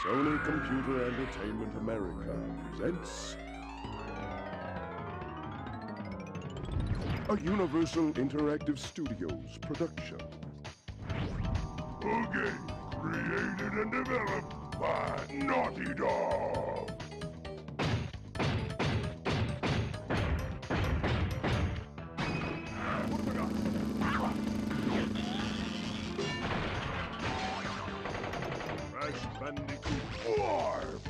Sony Computer Entertainment America presents a Universal Interactive Studios production. A game created and developed by Naughty Dog. Bandicoot 4.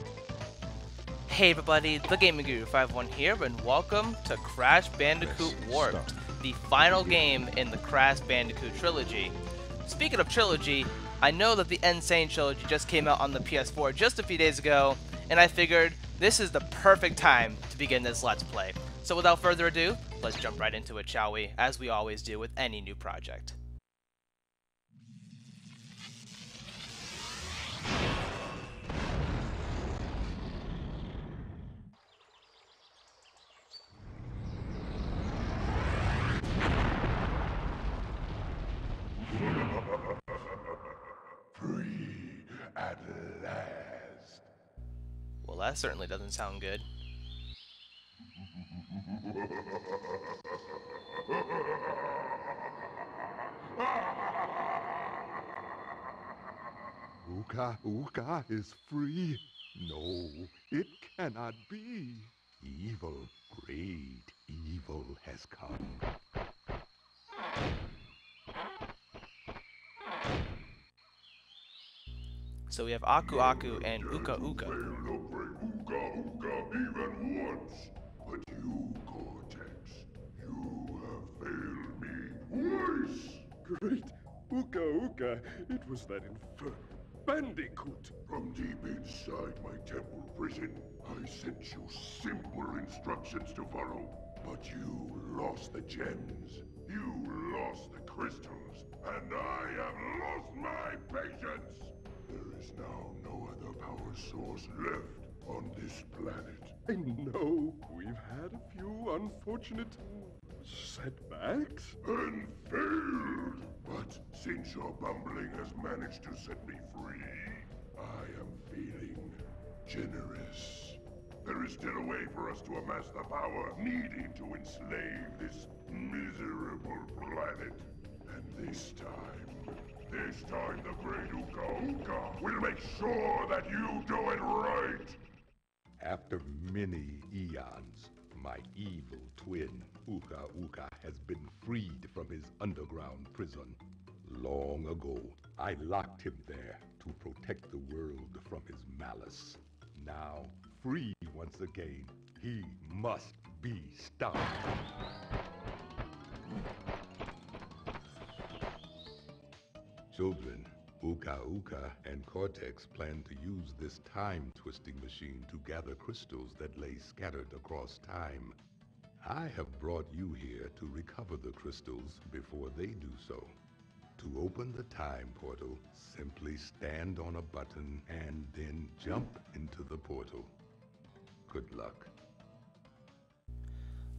Hey everybody, the Gaming Guru 51 here, and welcome to Crash Bandicoot Warped, the final game in the Crash Bandicoot trilogy. Speaking of trilogy, I know that the Insane trilogy just came out on the PS4 just a few days ago, and I figured this is the perfect time to begin this Let's Play. So without further ado, let's jump right into it, shall we? As we always do with any new project. Free at last. Well, that certainly doesn't sound good. Uka is free? No, it cannot be. Evil, great evil has come. So we have Aku Aku and Uka Uka. Failed to break Uka even once. But you, Cortex, you have failed me twice. Great Uka, it was that infernal Bandicoot. From deep inside my temple prison, I sent you simple instructions to follow. But you lost the gems, you lost the crystals, and I have lost my patience. There is now no other power source left on this planet. I know we've had a few unfortunate setbacks and failed. But since your bumbling has managed to set me free, I am feeling generous. There is still a way for us to amass the power needed to enslave this miserable planet. And this time the great Uka will make sure that you do it right. After many eons, my evil twin, Uka, has been freed from his underground prison. Long ago, I locked him there to protect the world from his malice. Now, free once again, he must be stopped. Children, Uka and Cortex plan to use this time-twisting machine to gather crystals that lay scattered across time. I have brought you here to recover the crystals before they do so. To open the time portal, simply stand on a button and then jump into the portal. Good luck.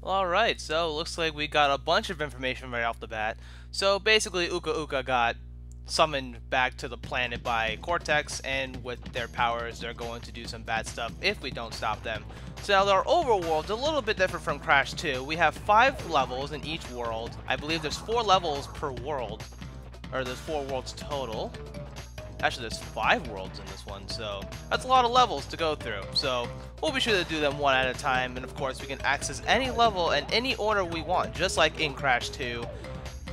Alright, so looks like we got a bunch of information right off the bat. So basically Uka got summoned back to the planet by Cortex, and with their powers they're going to do some bad stuff if we don't stop them. So now our overworld's a little bit different from Crash 2. We have 5 levels in each world. I believe there's 4 levels per world, or there's 4 worlds total. Actually there's 5 worlds in this one, so that's a lot of levels to go through. So we'll be sure to do them one at a time, and of course we can access any level in any order we want, just like in Crash 2.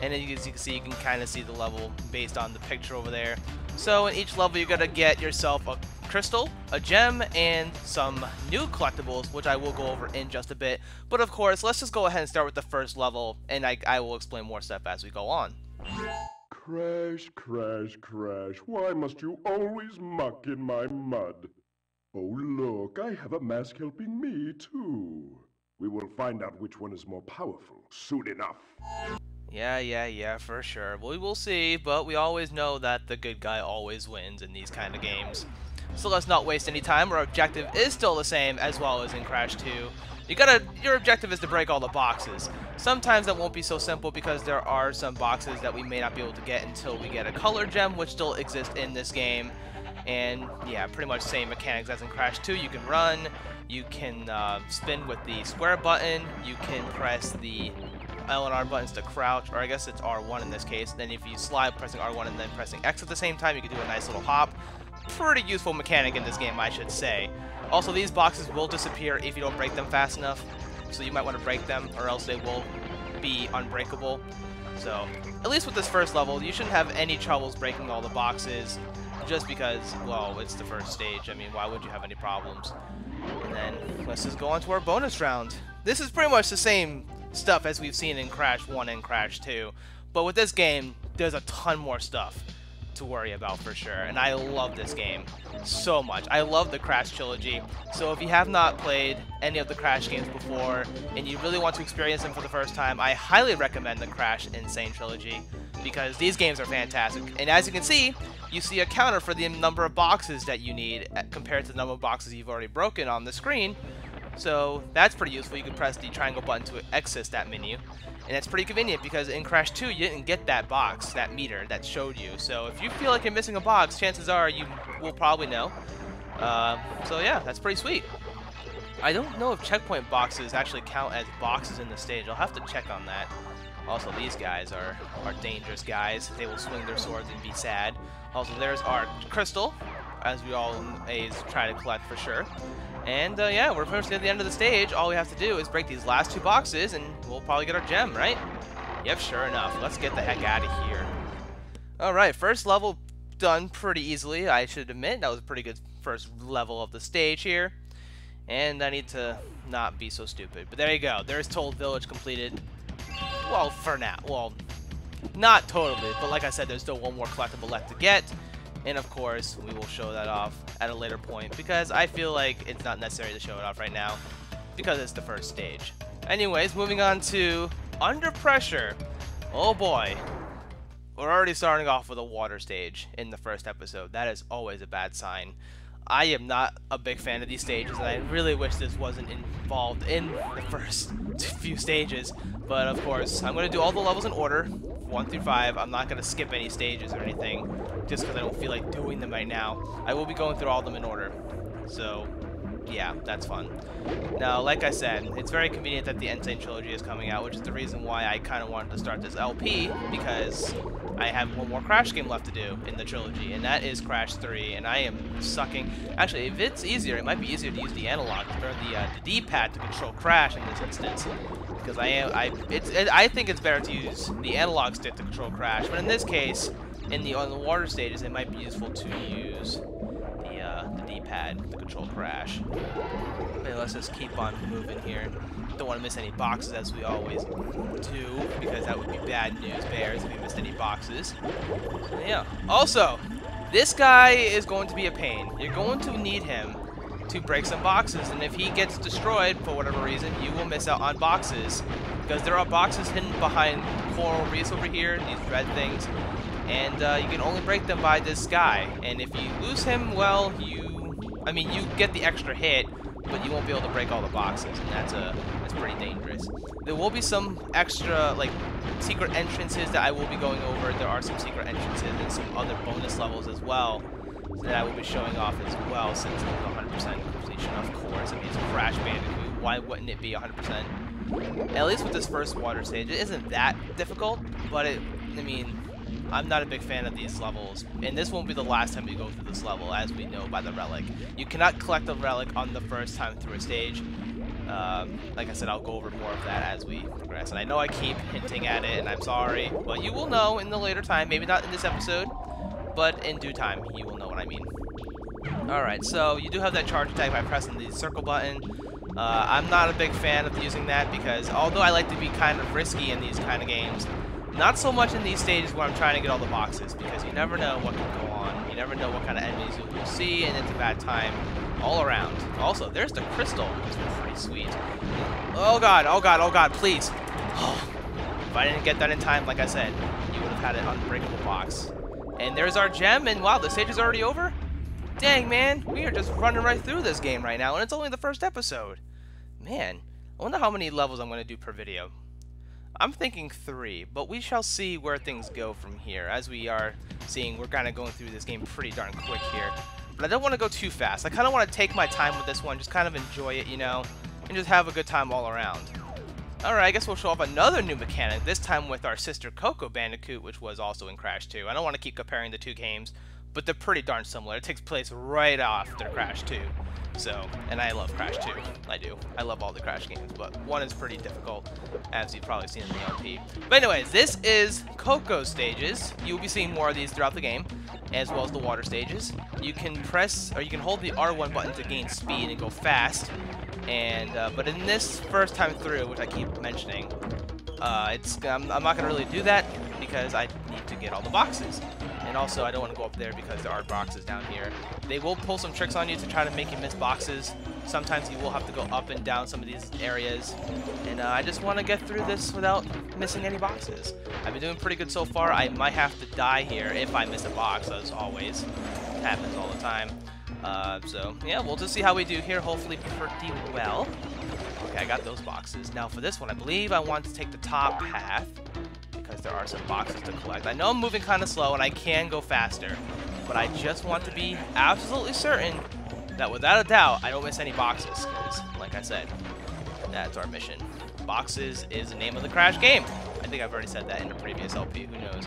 And as you can see, you can kind of see the level based on the picture over there. So in each level, you're going to get yourself a crystal, a gem, and some new collectibles, which I will go over in just a bit. But of course, let's just go ahead and start with the first level, and I will explain more stuff as we go on. Crash, why must you always muck in my mud? Oh look, I have a mask helping me too. We will find out which one is more powerful soon enough. Yeah, for sure. We will see, but we always know that the good guy always wins in these kind of games. So let's not waste any time. Our objective is still the same as well as in Crash 2. Your objective is to break all the boxes. Sometimes that won't be so simple because there are some boxes that we may not be able to get until we get a color gem, which still exists in this game. And yeah, pretty much same mechanics as in Crash 2. You can run, you can spin with the square button, you can press the L and R buttons to crouch, or I guess it's R1 in this case. Then if you slide pressing R1 and then pressing X at the same time, you can do a nice little hop. Pretty useful mechanic in this game, I should say. Also, these boxes will disappear if you don't break them fast enough, so you might want to break them or else they will be unbreakable. So, at least with this first level, you shouldn't have any troubles breaking all the boxes, just because, well, it's the first stage. I mean, why would you have any problems? And then, let's just go on to our bonus round. This is pretty much the same stuff as we've seen in Crash 1 and Crash 2, but with this game, there's a ton more stuff to worry about for sure, and I love this game so much. I love the Crash trilogy, so if you have not played any of the Crash games before and you really want to experience them for the first time, I highly recommend the Crash Insane trilogy because these games are fantastic. And as you can see, you see a counter for the number of boxes that you need compared to the number of boxes you've already broken on the screen, so that's pretty useful. You can press the triangle button to exit that menu. And it's pretty convenient because in Crash 2 you didn't get that box, that meter that showed you. So if you feel like you're missing a box, chances are you will probably know. So yeah, that's pretty sweet. I don't know if checkpoint boxes actually count as boxes in the stage. I'll have to check on that. Also, these guys are dangerous guys. They will swing their swords and be sad. Also, there's our crystal, as we always try to collect for sure. And yeah, we're pretty much at the end of the stage. All we have to do is break these last two boxes and we'll probably get our gem, right? Yep, sure enough. Let's get the heck out of here. Alright, first level done pretty easily, I should admit. That was a pretty good first level of the stage here. And I need to not be so stupid. But there you go. There's Toad Village completed. Well, for now. Well, not totally. But like I said, there's still one more collectible left to get. And of course, we will show that off at a later point because I feel like it's not necessary to show it off right now because it's the first stage. Anyways, moving on to Under Pressure. Oh boy. We're already starting off with a water stage in the first episode. That is always a bad sign. I am not a big fan of these stages, and I really wish this wasn't involved in the first few stages. But of course, I'm going to do all the levels in order, 1 through 5. I'm not going to skip any stages or anything, just because I don't feel like doing them right now. I will be going through all of them in order. So, yeah, that's fun. Now, like I said, it's very convenient that the Insane Trilogy is coming out, which is the reason why I kind of wanted to start this LP, because I have one more Crash game left to do in the trilogy, and that is Crash 3, and I am sucking. Actually, if it's easier, it might be easier to use the analog, or the D-pad to control Crash in this instance, because I think it's better to use the analog stick to control Crash, but in this case, on the water stages, it might be useful to use the D-pad to control Crash. Okay, let's just keep on moving here. Don't want to miss any boxes as we always do, because that would be bad news bears if we missed any boxes. Yeah. Also, this guy is going to be a pain. You're going to need him to break some boxes, and if he gets destroyed for whatever reason, you will miss out on boxes, because there are boxes hidden behind coral reefs over here, these red things, and you can only break them by this guy. And if you lose him, well, you get the extra hit, but you won't be able to break all the boxes, and that's pretty dangerous. There will be some extra, like, secret entrances that I will be going over. There are some secret entrances and some other bonus levels as well that I will be showing off as well, since it's 100% completion, of course. I mean, it's Crash Bandicoot. Why wouldn't it be 100%? At least with this first water stage, it isn't that difficult, but I'm not a big fan of these levels, and this won't be the last time you go through this level, as we know by the relic. You cannot collect the relic on the first time through a stage. Like I said, I'll go over more of that as we progress, and I know I keep hinting at it, and I'm sorry, but you will know in the later time, maybe not in this episode, but in due time, you will know what I mean. Alright, so you do have that charge attack by pressing the circle button. I'm not a big fan of using that because although I like to be kind of risky in these kind of games, not so much in these stages where I'm trying to get all the boxes, because you never know what can go on. You never know what kind of enemies you will see, and it's a bad time all around. Also, there's the crystal, which is pretty sweet. Oh god, oh god, oh god, please. Oh, if I didn't get that in time, like I said, you would have had an unbreakable box. And there's our gem, and wow, the stage is already over? Dang, man, we are just running right through this game right now, and it's only the first episode. Man, I wonder how many levels I'm going to do per video. I'm thinking 3, but we shall see where things go from here. As we are seeing, we're kind of going through this game pretty darn quick here. But I don't want to go too fast. I kind of want to take my time with this one, just kind of enjoy it, you know, and just have a good time all around. Alright, I guess we'll show off another new mechanic, this time with our sister Coco Bandicoot, which was also in Crash 2. I don't want to keep comparing the two games, but they're pretty darn similar. It takes place right after Crash 2. So, and I love Crash 2. I do. I love all the Crash games, but one is pretty difficult, as you've probably seen in the LP. But anyways, this is Coco stages. You'll be seeing more of these throughout the game, as well as the water stages. You can press, or you can hold the R1 button to gain speed and go fast. And, but in this first time through, which I keep mentioning, I'm not going to really do that because I need to get all the boxes. And also, I don't want to go up there because there are boxes down here. They will pull some tricks on you to try to make you miss boxes. Sometimes you will have to go up and down some of these areas. And I just want to get through this without missing any boxes. I've been doing pretty good so far. I might have to die here if I miss a box, as always. It happens all the time. So, yeah, we'll just see how we do here. Hopefully pretty well. Okay, I got those boxes. Now, for this one, I believe I want to take the top path, because there are some boxes to collect. I know I'm moving kind of slow, and I can go faster, but I just want to be absolutely certain that, without a doubt, I don't miss any boxes, because, like I said, that's our mission. Boxes is the name of the Crash game. I think I've already said that in a previous LP. Who knows?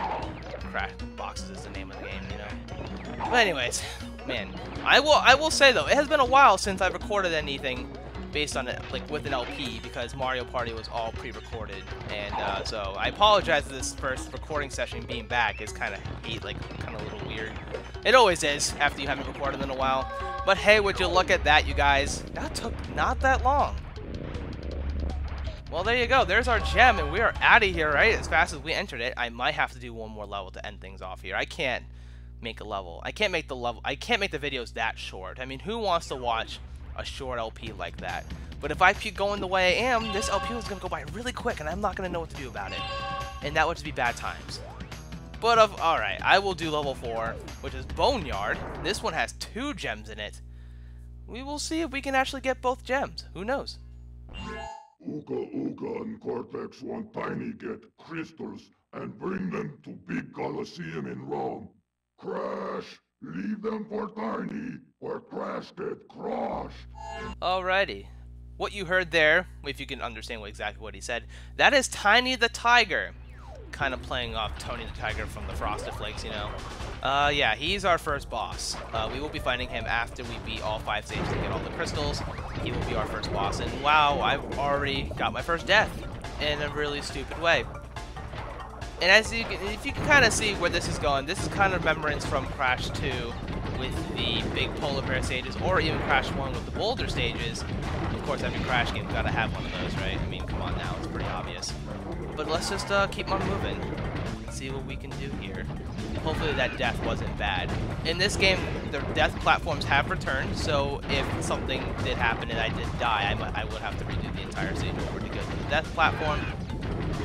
Crash Boxes is the name of the game, you know? But anyways, man, I will say, though, it has been a while since I've recorded anything based on it, like with an LP, because Mario Party was all pre-recorded, and so I apologize for this first recording session being back. It's kind of kind of a little weird. It always is after you haven't recorded in a while. But hey, would you look at that, you guys? That took not that long. Well, there you go. There's our gem, and we are out of here right as fast as we entered it. I might have to do one more level to end things off here. I can't make a level. I can't make the videos that short. I mean, who wants to watch a short LP like that? But if I keep going the way I am, this LP is going to go by really quick, and I'm not going to know what to do about it. And that would just be bad times. But, alright, I will do level 4, which is Boneyard. This one has 2 gems in it. We will see if we can actually get both gems. Who knows? Uka and Cortex want Tiny get crystals and bring them to Big Colosseum in Rome. Crash! Leave them for Tiny, or Crash get crushed. Alrighty. What you heard there, if you can understand exactly what he said, that is Tiny the Tiger. Kind of playing off Tony the Tiger from the Frosted Flakes, you know. Yeah, he's our first boss. We will be fighting him after we beat all 5 stages to get all the crystals. He will be our first boss. And wow, I've already got my first death in a really stupid way. And as you can, if you can kind of see where this is going, this is kind of remembrance from Crash 2 with the big polar bear stages, or even Crash 1 with the boulder stages. Of course, every Crash game's got to have one of those, right? I mean, come on now, it's pretty obvious. But let's just keep on moving and see what we can do here. Hopefully that death wasn't bad. In this game, the death platforms have returned, so if something did happen and I did die, I would have to redo the entire stage over to go to the death platform.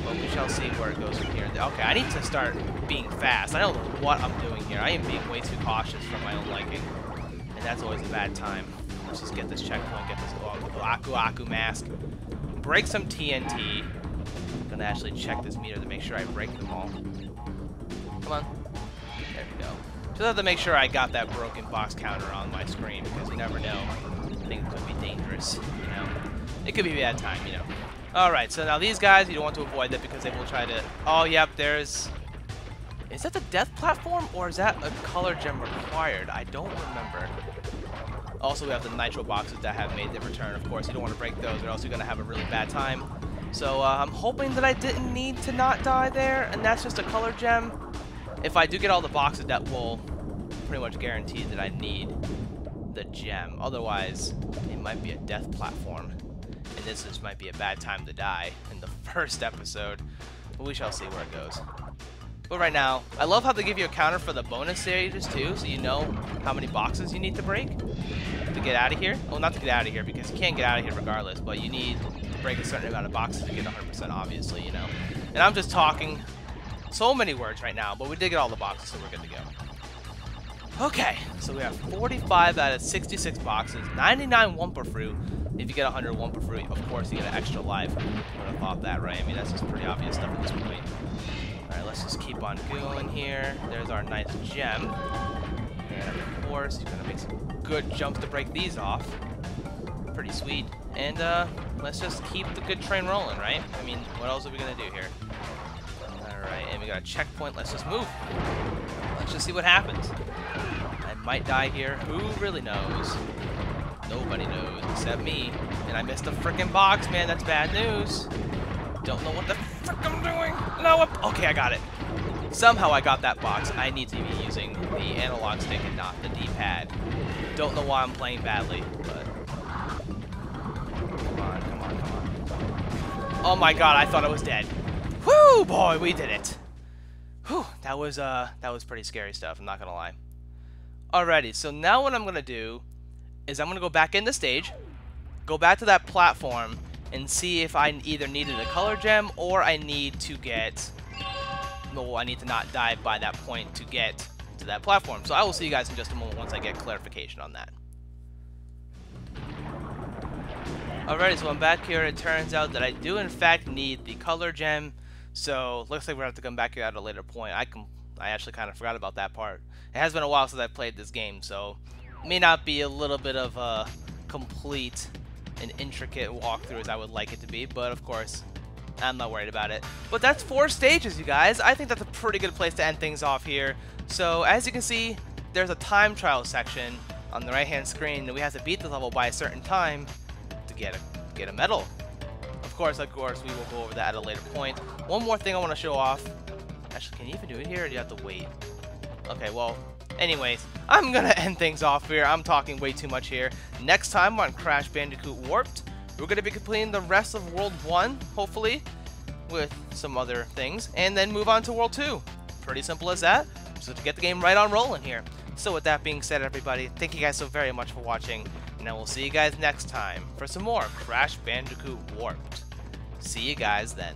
But we shall see where it goes from here. Okay, I need to start being fast. I don't know what I'm doing here. I am being way too cautious for my own liking. And that's always a bad time. Let's just get this checkpoint, get this Aku mask. Break some TNT. I'm gonna actually check this meter to make sure I break them all. Come on. There we go. Just have to make sure I got that broken box counter on my screen, because you never know. I think it could be dangerous, you know. It could be a bad time, you know. Alright, so now these guys, you don't want to avoid that because they will try to... Oh, yep, there's... Is that the death platform, or is that a color gem required? I don't remember. Also, we have the nitro boxes that have made their return. Of course, you don't want to break those, or else you're going to have a really bad time. So, I'm hoping that I didn't need to not die there, and that's just a color gem. If I do get all the boxes, that will pretty much guarantee that I need the gem. Otherwise, it might be a death platform. And this just might be a bad time to die in the first episode. But we shall see where it goes. But right now, I love how they give you a counter for the bonus stages too, so you know how many boxes you need to break to get out of here. Well, not to get out of here, because you can't get out of here regardless, but you need to break a certain amount of boxes to get 100%, obviously, you know. And I'm just talking so many words right now, but we did get all the boxes, so we're good to go. Okay, so we have 45 out of 66 boxes, 99 Wumpa Fruit, If you get 101 for free, of course you get an extra life. Would have thought that, right? I mean, that's just pretty obvious stuff at this point. Alright, let's just keep on going here. There's our nice gem. And of course, you're gonna make some good jumps to break these off. Pretty sweet. And let's just keep the good train rolling, right? I mean, what else are we gonna do here? Alright, and we got a checkpoint. Let's just move. Let's just see what happens. I might die here. Who really knows? Nobody knows except me. And I missed the frickin' box, man. That's bad news. Don't know what the frick I'm doing. No, okay, I got it. Somehow I got that box. I need to be using the analog stick and not the D-pad. Don't know why I'm playing badly, but... Come on, come on, come on. Oh my god, I thought I was dead. Whoo, boy, we did it. Whew, that was pretty scary stuff, I'm not gonna lie. Alrighty, so now what I'm gonna do is I'm gonna go back in the stage, go back to that platform, and see if I either needed a color gem or I need to get... No, I need to not die by that point to get to that platform. So I will see you guys in just a moment once I get clarification on that. Alrighty, so I'm back here. It turns out that I do in fact need the color gem. So looks like we're gonna have to come back here at a later point. I actually kind of forgot about that part. It has been a while since I played this game, so it may not be a little bit of a complete and intricate walkthrough as I would like it to be, but of course, I'm not worried about it. But that's 4 stages, you guys. I think that's a pretty good place to end things off here. So as you can see, there's a time trial section on the right-hand screen, and we have to beat the level by a certain time to get a medal. Of course, we will go over that at a later point. One more thing I want to show off. Actually, can you even do it here, or do you have to wait? Okay, well, anyways, I'm gonna end things off here. I'm talking way too much here. Next time on Crash Bandicoot Warped, we're gonna be completing the rest of World 1, hopefully, with some other things, and then move on to World 2. Pretty simple as that. So to get the game right on rolling here. So with that being said, everybody, thank you guys so very much for watching, and I will see you guys next time for some more Crash Bandicoot Warped. See you guys then.